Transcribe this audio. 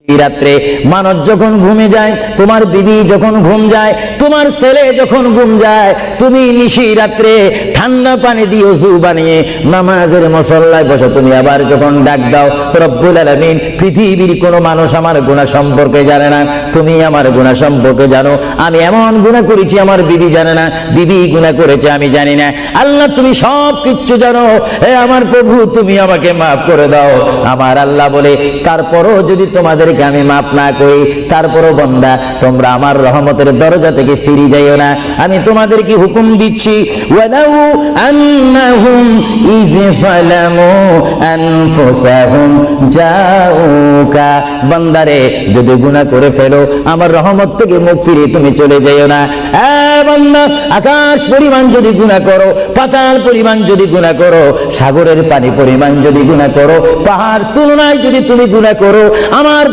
রাত্রে মানুষ যখন ঘুমে যায়, তোমার বিবি যখন ঘুম যায়, তোমার ছেলে যখন ঘুম যায়, তুমি নিশি রাত্রে ঠান্ডা পানি দিয়ে ওযু বানিয়ে নামাজের মুসল্লায় বসো। তুমি আবার যখন ডাক দাও, রব্বুল আলামিন, পৃথিবীর কোনো মানুষ আমার গুনাহ সম্পর্কে জানে না, তুমি আমার গুনাহ সম্পর্কে জানো। আমি এমন গুনাহ করেছি আমার বিবি জানে না, বিবি গুনাহ করেছে আমি জানি না। আল্লাহ তুমি সব কিচ্ছু জানো, হে আমার প্রভু তুমি আমাকে মাফ করে দাও। আমার আল্লাহ বলে, তারপরও যদি তোমাদের আমি মাফ না করি, তারপরও বান্দা তোমরা আমার রহমতের দরজা থেকে ফিরে যাইও না। আমি তোমাদেরকে হুকুম দিচ্ছি, ওয়ালাউ আন্নাহুম ইয যালামু আনফুসাহুম জাউকা, বান্দারে যদি গুনাহ করে ফেলো আমার রহমত থেকে মুখ ফিরিয়ে তুমি চলে যাইও না। বান্দা, আকাশ পরিমাণ যদি গুনাহ করো, পাতাল পরিমাণ যদি গুনাহ করো, সাগরের পানি পরিমাণ যদি গুনাহ করো, পাহাড় তুলনায় যদি তুমি গুনাহ করো, আমার